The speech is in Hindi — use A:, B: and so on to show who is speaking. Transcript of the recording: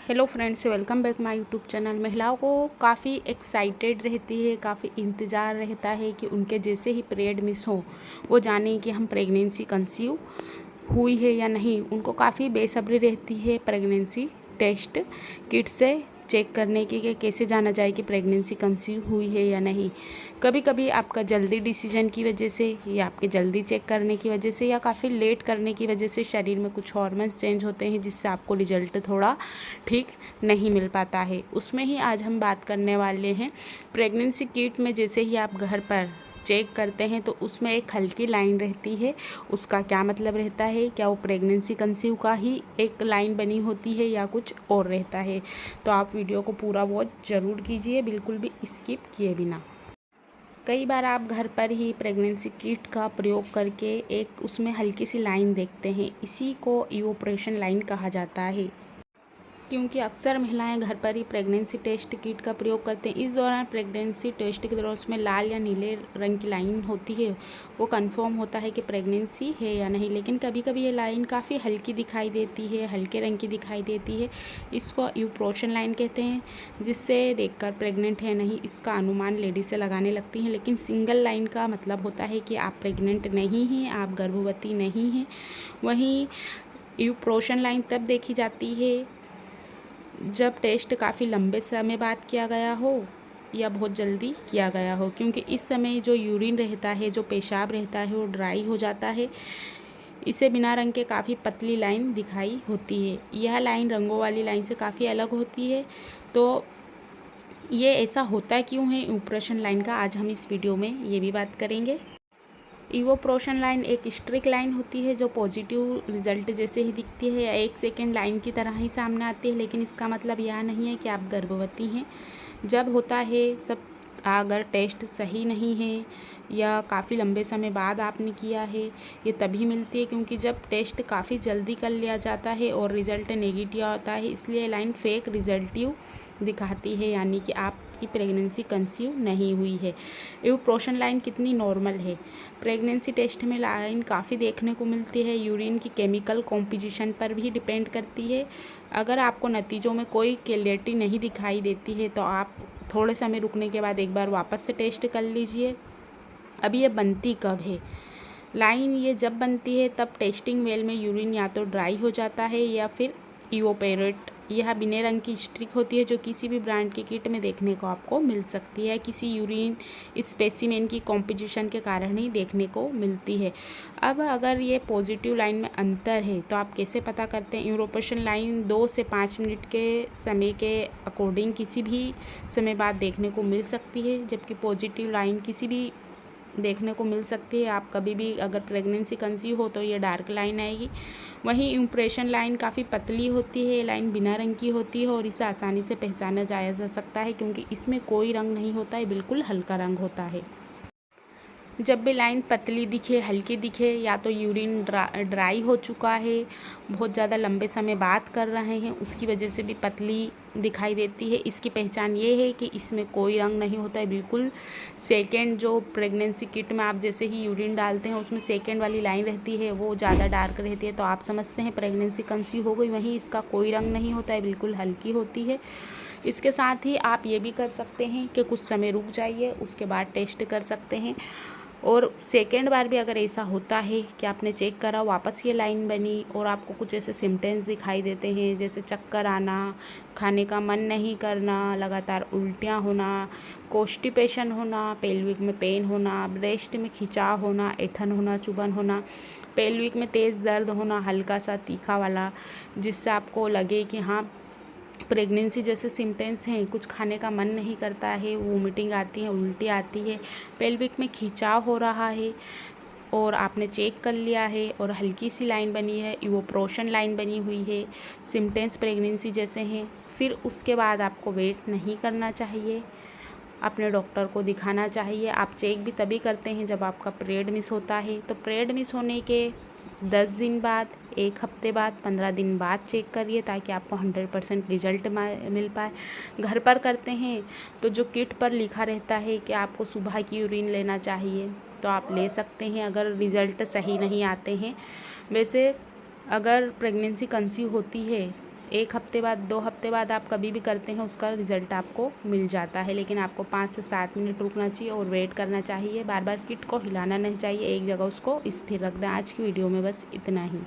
A: Hello friends, welcome back my YouTube channel. महिलाओं को काफ़ी एक्साइटेड रहती है, काफ़ी इंतज़ार रहता है कि उनके जैसे ही पीरियड मिस हो वो जाने कि हम प्रेगनेंसी कंसीव हुई है या नहीं। उनको काफ़ी बेसब्री रहती है प्रेगनेंसी टेस्ट किट से चेक करने की कि कैसे जाना जाए कि प्रेगनेंसी कंसीव हुई है या नहीं। कभी कभी आपका जल्दी डिसीजन की वजह से या आपके जल्दी चेक करने की वजह से या काफ़ी लेट करने की वजह से शरीर में कुछ हार्मोन्स चेंज होते हैं जिससे आपको रिजल्ट थोड़ा ठीक नहीं मिल पाता है। उसमें ही आज हम बात करने वाले हैं प्रेगनेंसी किट में। जैसे ही आप घर पर चेक करते हैं तो उसमें एक हल्की लाइन रहती है। उसका क्या मतलब रहता है? क्या वो प्रेगनेंसी कंसीव का ही एक लाइन बनी होती है या कुछ और रहता है? तो आप वीडियो को पूरा वॉच ज़रूर कीजिए, बिल्कुल भी स्किप किए बिना। कई बार आप घर पर ही प्रेगनेंसी किट का प्रयोग करके एक उसमें हल्की सी लाइन देखते हैं। इसी को इवोप्रेशन लाइन कहा जाता है, क्योंकि अक्सर महिलाएं घर पर ही प्रेगनेंसी टेस्ट किट का प्रयोग करते हैं। इस दौरान प्रेगनेंसी टेस्ट के दौरान उसमें लाल या नीले रंग की लाइन होती है, वो कंफर्म होता है कि प्रेगनेंसी है या नहीं। लेकिन कभी कभी ये लाइन काफ़ी हल्की दिखाई देती है, हल्के रंग की दिखाई देती है। इसको इवोप्रेशन लाइन कहते हैं, जिससे देखकर प्रेग्नेंट है नहीं इसका अनुमान लेडी से लगाने लगती हैं। लेकिन सिंगल लाइन का मतलब होता है कि आप प्रेग्नेंट नहीं हैं, आप गर्भवती नहीं हैं। वहीं इवोप्रेशन लाइन तब देखी जाती है जब टेस्ट काफ़ी लंबे समय बाद किया गया हो या बहुत जल्दी किया गया हो, क्योंकि इस समय जो यूरिन रहता है, जो पेशाब रहता है, वो ड्राई हो जाता है। इसे बिना रंग के काफ़ी पतली लाइन दिखाई होती है। यह लाइन रंगों वाली लाइन से काफ़ी अलग होती है। तो ये ऐसा होता क्यों है इवोप्रेशन लाइन का, आज हम इस वीडियो में ये भी बात करेंगे। इवोप्रेशन लाइन एक स्ट्रिक लाइन होती है जो पॉजिटिव रिजल्ट जैसे ही दिखती है या 1 सेकेंड लाइन की तरह ही सामने आती है। लेकिन इसका मतलब यह नहीं है कि आप गर्भवती हैं। जब होता है सब, अगर टेस्ट सही नहीं है या काफ़ी लंबे समय बाद आपने किया है, ये तभी मिलती है क्योंकि जब टेस्ट काफ़ी जल्दी कर लिया जाता है और रिज़ल्ट नेगेटिव आता है। इसलिए लाइन फेक रिजल्टिव दिखाती है, यानी कि आपकी प्रेगनेंसी कंसीव नहीं हुई है। इवोप्रेशन लाइन कितनी नॉर्मल है? प्रेगनेंसी टेस्ट में लाइन काफ़ी देखने को मिलती है। यूरिन की केमिकल कॉम्पोजिशन पर भी डिपेंड करती है। अगर आपको नतीजों में कोई क्लैरिटी नहीं दिखाई देती है तो आप थोड़े समय रुकने के बाद एक बार वापस से टेस्ट कर लीजिए। अब ये बनती कब है लाइन? ये जब बनती है तब टेस्टिंग वेल में यूरिन या तो ड्राई हो जाता है या फिर इवोपेरेट। यह बिना रंग की स्ट्रिक होती है जो किसी भी ब्रांड की किट में देखने को आपको मिल सकती है। किसी यूरिन स्पेसिमेन की कॉम्पोजिशन के कारण ही देखने को मिलती है। अब अगर ये पॉजिटिव लाइन में अंतर है तो आप कैसे पता करते हैं? इवोप्रेशन लाइन 2 से 5 मिनट के समय के अकॉर्डिंग किसी भी समय बाद देखने को मिल सकती है, जबकि पॉजिटिव लाइन किसी भी देखने को मिल सकती है। आप कभी भी अगर प्रेगनेंसी कंसीव हो तो ये डार्क लाइन आएगी। वहीं इम्प्रेशन लाइन काफ़ी पतली होती है, लाइन बिना रंग की होती है और इसे आसानी से पहचाना जाया जा सकता है क्योंकि इसमें कोई रंग नहीं होता है, बिल्कुल हल्का रंग होता है। जब भी लाइन पतली दिखे, हल्की दिखे, या तो यूरिन ड्राई हो चुका है, बहुत ज़्यादा लंबे समय बाद कर रहे हैं, उसकी वजह से भी पतली दिखाई देती है। इसकी पहचान ये है कि इसमें कोई रंग नहीं होता है, बिल्कुल सेकेंड जो प्रेगनेंसी किट में आप जैसे ही यूरिन डालते हैं उसमें सेकेंड वाली लाइन रहती है, वो ज़्यादा डार्क रहती है, तो आप समझते हैं प्रेगनेंसी कंसीव हो गई। वहीं इसका कोई रंग नहीं होता है, बिल्कुल हल्की होती है। इसके साथ ही आप ये भी कर सकते हैं कि कुछ समय रुक जाइए, उसके बाद टेस्ट कर सकते हैं। और सेकेंड बार भी अगर ऐसा होता है कि आपने चेक करा, वापस ये लाइन बनी और आपको कुछ ऐसे सिम्टम्स दिखाई देते हैं जैसे चक्कर आना, खाने का मन नहीं करना, लगातार उल्टियाँ होना, कॉन्स्टिपेशन होना, पेल्विक में पेन होना, ब्रेस्ट में खिंचाव होना, ऐंठन होना, चुभन होना, पेल्विक में तेज़ दर्द होना, हल्का सा तीखा वाला, जिससे आपको लगे कि हाँ प्रेगनेंसी जैसे सिम्टम्स हैं, कुछ खाने का मन नहीं करता है, वोमिटिंग आती है, उल्टी आती है, पेल्विक में खिंचाव हो रहा है और आपने चेक कर लिया है और हल्की सी लाइन बनी है, इवोप्रेशन लाइन बनी हुई है, सिम्टम्स प्रेगनेंसी जैसे हैं, फिर उसके बाद आपको वेट नहीं करना चाहिए, अपने डॉक्टर को दिखाना चाहिए। आप चेक भी तभी करते हैं जब आपका पीरियड मिस होता है। तो पीरियड मिस होने के 10 दिन बाद, 1 हफ्ते बाद, 15 दिन बाद चेक करिए ताकि आपको 100% रिजल्ट मिल पाए। घर पर करते हैं तो जो किट पर लिखा रहता है कि आपको सुबह की यूरिन लेना चाहिए तो आप ले सकते हैं अगर रिज़ल्ट सही नहीं आते हैं। वैसे अगर प्रेगनेंसी कंसीव होती है 1 हफ्ते बाद 2 हफ्ते बाद आप कभी भी करते हैं उसका रिज़ल्ट आपको मिल जाता है। लेकिन आपको 5 से 7 मिनट रुकना चाहिए और वेट करना चाहिए। बार बार किट को हिलाना नहीं चाहिए, एक जगह उसको स्थिर रख दें। आज की वीडियो में बस इतना ही।